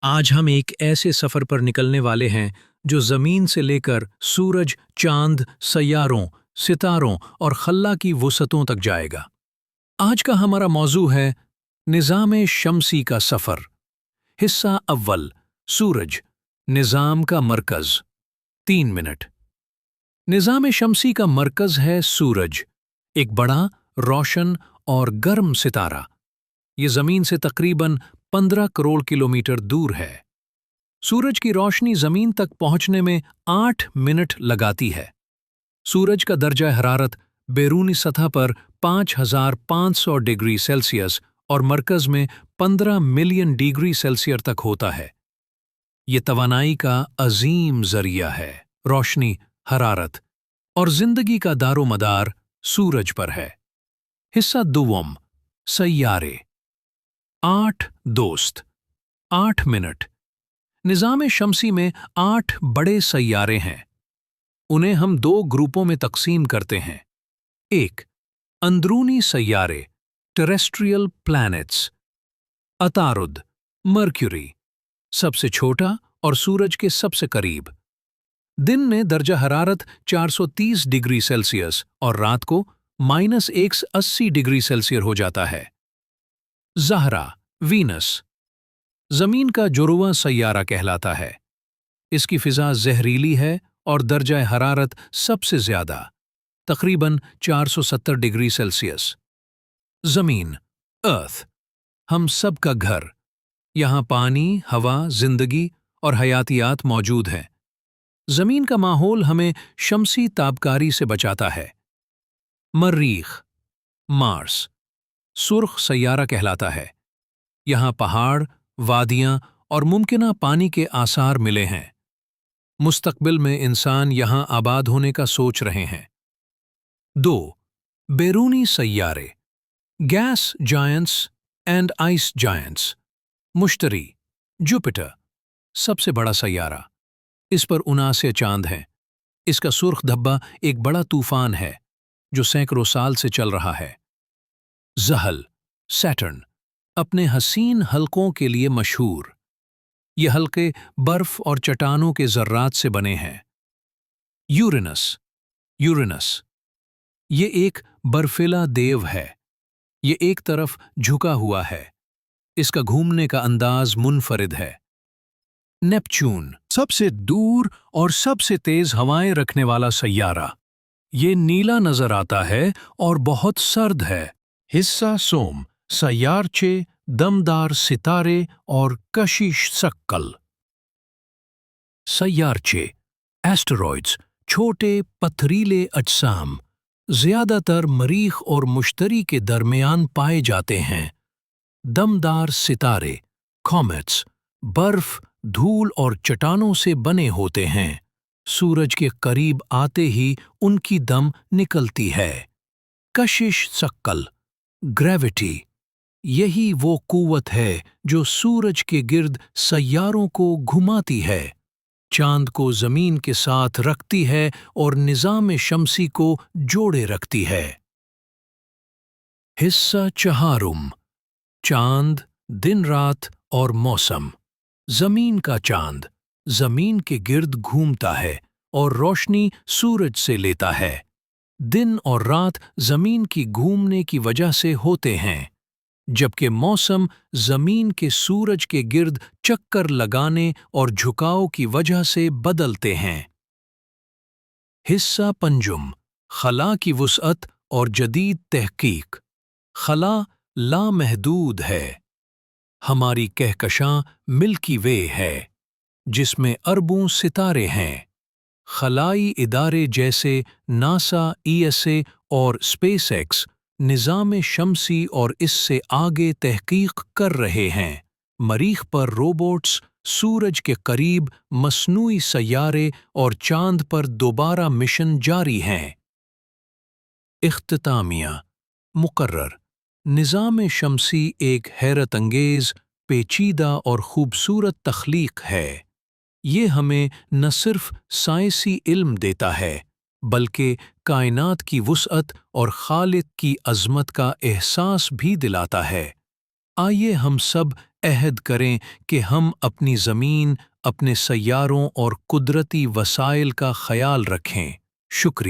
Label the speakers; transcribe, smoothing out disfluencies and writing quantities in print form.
Speaker 1: आज हम एक ऐसे सफर पर निकलने वाले हैं जो जमीन से लेकर सूरज, चांद, सैयारों, सितारों और खल्ला की वुसअतों तक जाएगा। आज का हमारा मौजू है निज़ाम शम्सी का सफर। हिस्सा अव्वल, सूरज, निज़ाम का मरकज़। 3 मिनट। निज़ाम शम्सी का मरकज़ है सूरज, एक बड़ा, रोशन और गर्म सितारा। ये जमीन से तकरीबन 15 करोड़ किलोमीटर दूर है। सूरज की रोशनी जमीन तक पहुंचने में 8 मिनट लगाती है। सूरज का दर्जा हरारत बैरूनी सतह पर 5500 डिग्री सेल्सियस और मरकज में 15 मिलियन डिग्री सेल्सियस तक होता है। ये तवानाई का अजीम जरिया है। रोशनी, हरारत और जिंदगी का दारोमदार सूरज पर है। हिस्सा दुवम, सैयारे। 8 दोस्त, 8 मिनट। निज़ाम शम्सी में 8 बड़े सैयारे हैं। उन्हें हम 2 ग्रुपों में तकसीम करते हैं। 1. अंदरूनी सैयारे, टेरेस्ट्रियल प्लैनेट्स। अतारुद, मर्क्यूरी, सबसे छोटा और सूरज के सबसे करीब। दिन में दर्जा हरारत 430 डिग्री सेल्सियस और रात को -180 डिग्री सेल्सियस हो जाता है। ज़हरा, वीनस, जमीन का जुड़वां सैयारा कहलाता है। इसकी फिजा जहरीली है और दर्जा हरारत सबसे ज्यादा, तकरीबन 470 डिग्री सेल्सियस। जमीन, अर्थ, हम सब का घर। यहाँ पानी, हवा, जिंदगी और हयातियात मौजूद हैं। जमीन का माहौल हमें शम्सी ताबकारी से बचाता है। मर्रीख, मार्स, सुर्ख सैयारा कहलाता है। यहाँ पहाड़, वादियां और मुमकिना पानी के आसार मिले हैं। मुस्तकबिल में इंसान यहाँ आबाद होने का सोच रहे हैं। 2. बैरूनी सैयारे, gas giants and ice giants. मुश्तरी, जुपिटर, सबसे बड़ा सैयारा। इस पर 79 चांद हैं। इसका सुर्ख धब्बा एक बड़ा तूफान है जो सैकड़ों साल से चल रहा है। ज़हल, सैटर्न, अपने हसीन हल्कों के लिए मशहूर। ये हल्के बर्फ और चट्टानों के जर्रात से बने हैं। यूरेनस, यूरेनस, ये एक बर्फीला देव है। ये एक तरफ झुका हुआ है। इसका घूमने का अंदाज मुनफरिद है। नेपच्यून, सबसे दूर और सबसे तेज हवाएं रखने वाला सैयारा। ये नीला नजर आता है और बहुत सर्द है। हिस्सा सोम, सैयारचे, दमदार सितारे और कशिश सक्कल। सैयारचे, एस्टेरॉइड्स, छोटे पथरीले अजसाम, ज्यादातर मरीख और मुश्तरी के दरमियान पाए जाते हैं। दमदार सितारे, कॉमेट्स, बर्फ, धूल और चट्टानों से बने होते हैं। सूरज के करीब आते ही उनकी दम निकलती है। कशिश सक्कल, ग्रेविटी, यही वो कुव्वत है जो सूरज के गिर्द सैयारों को घुमाती है, चांद को जमीन के साथ रखती है और निज़ाम शम्सी को जोड़े रखती है। हिस्सा चहारुम, चांद, दिन रात और मौसम। जमीन का चांद जमीन के गिर्द घूमता है और रोशनी सूरज से लेता है। दिन और रात जमीन की घूमने की वजह से होते हैं, जबकि मौसम जमीन के सूरज के गिर्द चक्कर लगाने और झुकाव की वजह से बदलते हैं। हिस्सा पंजुम, खला की वुसअत और जदीद तहकीक। खला लामहदूद है। हमारी कहकशां मिल्की वे है, जिसमें अरबों सितारे हैं। खलाई इदारे जैसे नासा, ईएसए और स्पेसएक्स निज़ाम शम्सी और इससे आगे तहकीक कर रहे हैं। मरीख पर रोबोट्स, सूरज के करीब मसनूई सैयारे और चांद पर दोबारा मिशन जारी हैं। इख्तितामिया, मुकर्रर, निज़ाम शम्सी एक हैरत अंगेज, पेचीदा और खूबसूरत तख्लीक है। ये हमें न सिर्फ साइंसी इल्म देता है, बल्कि कायनात की वुसअत और खालिक की अज़मत का एहसास भी दिलाता है। आइए हम सब عہد کریں کہ ہم اپنی زمین، اپنے سیاروں اور قدرتی وسائل کا خیال رکھیں۔ شکریہ۔